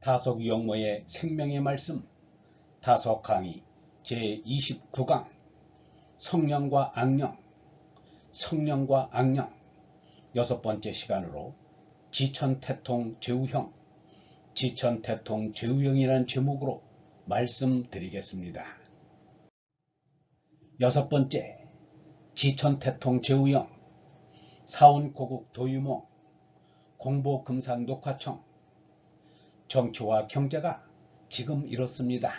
다속 영모의 생명의 말씀 다속 강의 제29강 성령과 악령 여섯 번째 시간으로 지천태통 죄우형 지천태통죄우형이라는 제목으로 말씀드리겠습니다. 여섯 번째 지천태통죄우형 사원고국 도유모 공보금산 녹화청 정치와 경제가 지금 이렇습니다.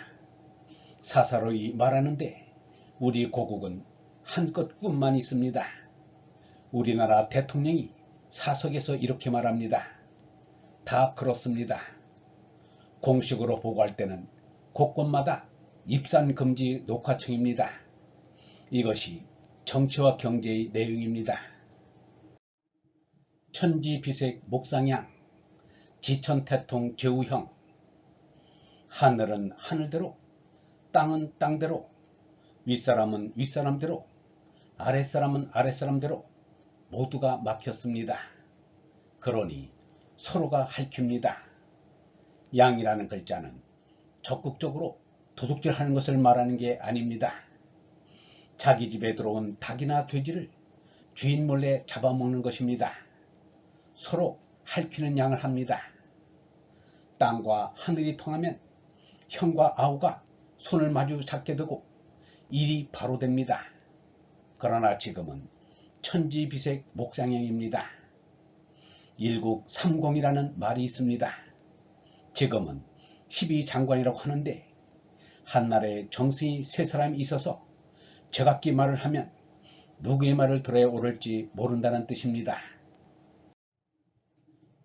사사로이 말하는데 우리 고국은 한껏 꿈만 있습니다. 우리나라 대통령이 사석에서 이렇게 말합니다. 다 그렇습니다. 공식으로 보고할 때는 곳곳마다 입산금지 녹화청입니다. 이것이 정치와 경제의 내용입니다. 천지비색 목상향 지천태통 죄우형 하늘은 하늘대로 땅은 땅대로 윗사람은 윗사람대로 아랫사람은 아랫사람대로 모두가 막혔습니다. 그러니 서로가 핥힙니다. 양이라는 글자는 적극적으로 도둑질하는 것을 말하는 게 아닙니다. 자기 집에 들어온 닭이나 돼지를 주인 몰래 잡아먹는 것입니다. 서로 핥히는 양을 합니다. 땅과 하늘이 통하면 형과 아우가 손을 마주 잡게 되고 일이 바로 됩니다. 그러나 지금은 천지비색 목상형입니다. 일국삼공이라는 말이 있습니다. 지금은 12장관이라고 하는데 한날에 정승이 세 사람이 있어서 제각기 말을 하면 누구의 말을 들어야 옳을지 모른다는 뜻입니다.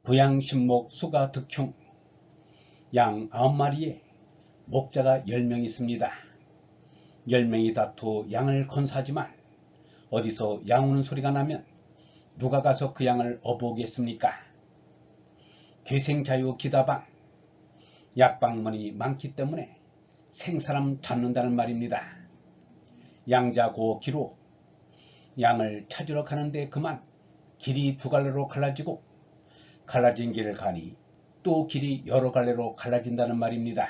부양신목 수가 득흉 양 9마리에 목자가 10명 있습니다. 10명이 다투 양을 건사하지만 어디서 양 우는 소리가 나면 누가 가서 그 양을 업어오겠습니까? 괴생자유 기다방 약방문이 많기 때문에 생사람 잡는다는 말입니다. 양자고 기로 양을 찾으러 가는데 그만 길이 두 갈래로 갈라지고 갈라진 길을 가니 또 길이 여러 갈래로 갈라진다는 말입니다.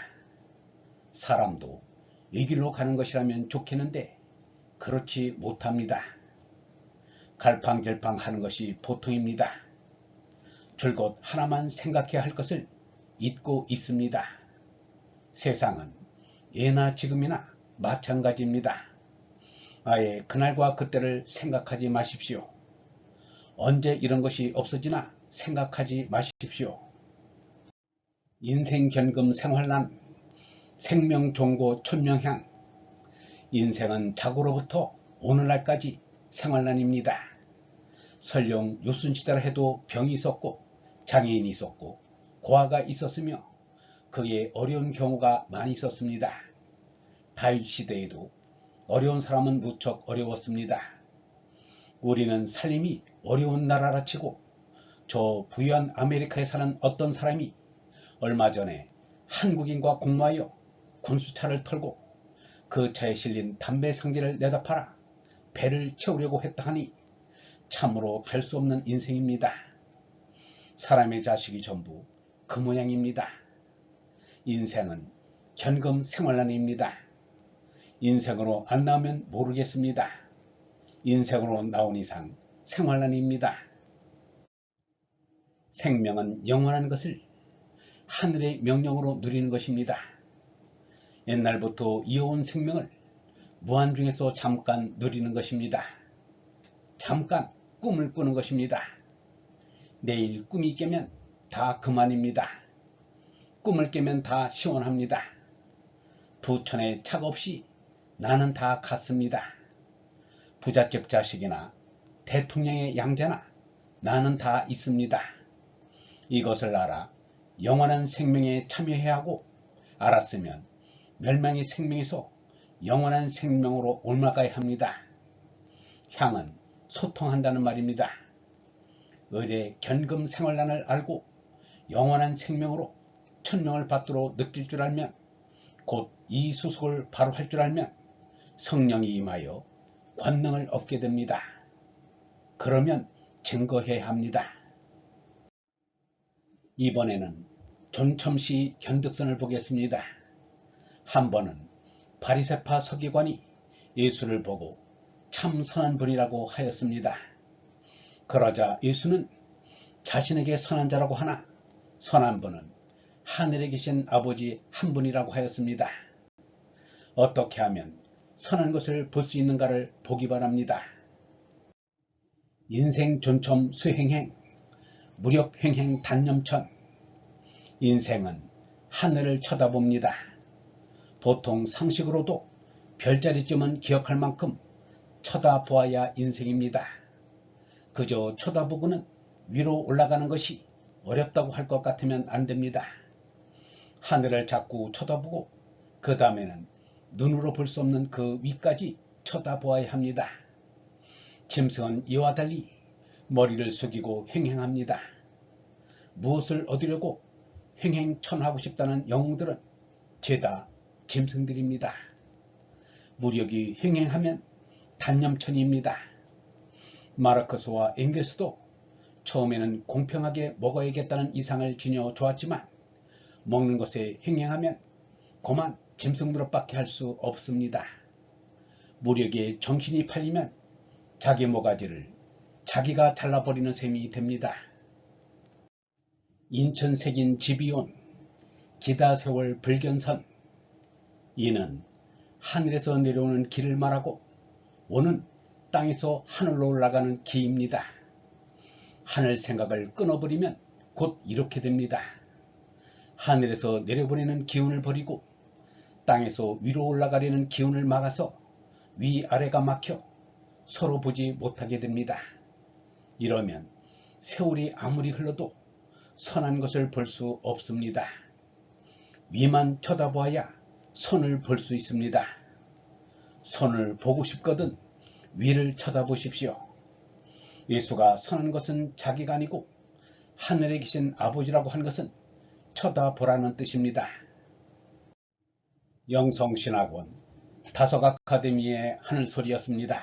사람도 이 길로 가는 것이라면 좋겠는데 그렇지 못합니다. 갈팡질팡 하는 것이 보통입니다. 줄곧 하나만 생각해야 할 것을 잊고 있습니다. 세상은 예나 지금이나 마찬가지입니다. 아예 그날과 그때를 생각하지 마십시오. 언제 이런 것이 없어지나 생각하지 마십시오. 인생견금 생활난 생명종고 천명향 인생은 자고로부터 오늘날까지 생활난입니다. 설령 유순시대라 해도 병이 있었고 장애인이 있었고 고아가 있었으며 그에 어려운 경우가 많이 있었습니다. 다윗시대에도 어려운 사람은 무척 어려웠습니다. 우리는 살림이 어려운 나라라 치고 저 부유한 아메리카에 사는 어떤 사람이 얼마 전에 한국인과 공모하여 군수차를 털고 그 차에 실린 담배 상자를 내다 팔아 배를 채우려고 했다 하니 참으로 별 수 없는 인생입니다. 사람의 자식이 전부 그 모양입니다. 인생은 현금 생활난입니다. 인생으로 안 나오면 모르겠습니다. 인생으로 나온 이상 생활난입니다. 생명은 영원한 것을 하늘의 명령으로 누리는 것입니다. 옛날부터 이어온 생명을 무한중에서 잠깐 누리는 것입니다. 잠깐 꿈을 꾸는 것입니다. 내일 꿈이 깨면 다 그만입니다. 꿈을 깨면 다 시원합니다. 부천에 차가 없이 나는 다 같습니다. 부잣집 자식이나 대통령의 양자나 나는 다 있습니다. 이것을 알아 영원한 생명에 참여해야 하고 알았으면 멸망의 생명에서 영원한 생명으로 옮아가야 합니다. 향은 소통한다는 말입니다. 을의 견금 생활난을 알고 영원한 생명으로 천명을 받도록 느낄 줄 알면 곧 이 수속을 바로 할 줄 알면 성령이 임하여 권능을 얻게 됩니다. 그러면 증거해야 합니다. 이번에는 존첨시 견득선을 보겠습니다. 한 번은 바리새파 서기관이 예수를 보고 참 선한 분이라고 하였습니다. 그러자 예수는 자신에게 선한 자라고 하나 선한 분은 하늘에 계신 아버지 한 분이라고 하였습니다. 어떻게 하면 선한 것을 볼 수 있는가를 보기 바랍니다. 인생 존첨 수행행, 무력횡행 단념천. 인생은 하늘을 쳐다봅니다. 보통 상식으로도 별자리쯤은 기억할 만큼 쳐다보아야 인생입니다. 그저 쳐다보고는 위로 올라가는 것이 어렵다고 할 것 같으면 안 됩니다. 하늘을 자꾸 쳐다보고 그 다음에는 눈으로 볼 수 없는 그 위까지 쳐다보아야 합니다. 짐승은 이와 달리 머리를 숙이고 횡행합니다. 무엇을 얻으려고 횡행천하고 싶다는 영웅들은 죄다 짐승들입니다. 무력이 횡행하면 단념천입니다. 마르크스와 엥겔스도 처음에는 공평하게 먹어야겠다는 이상을 지녀 좋았지만 먹는 것에 횡행하면 고만 짐승 노릇밖에 할 수 없습니다. 무력에 정신이 팔리면 자기 모가지를 자기가 잘라버리는 셈이 됩니다. 인천 색인 지비온, 기다세월 불견선. 이는 하늘에서 내려오는 길을 말하고 오는 땅에서 하늘로 올라가는 기입니다. 하늘 생각을 끊어버리면 곧 이렇게 됩니다. 하늘에서 내려보내는 기운을 버리고 땅에서 위로 올라가려는 기운을 막아서 위아래가 막혀 서로 보지 못하게 됩니다. 이러면 세월이 아무리 흘러도 선한 것을 볼 수 없습니다. 위만 쳐다보아야 선을 볼 수 있습니다. 선을 보고 싶거든 위를 쳐다보십시오. 예수가 선한 것은 자기가 아니고 하늘에 계신 아버지라고 한 것은 쳐다보라는 뜻입니다. 영성신학원 다석아카데미의 하늘소리였습니다.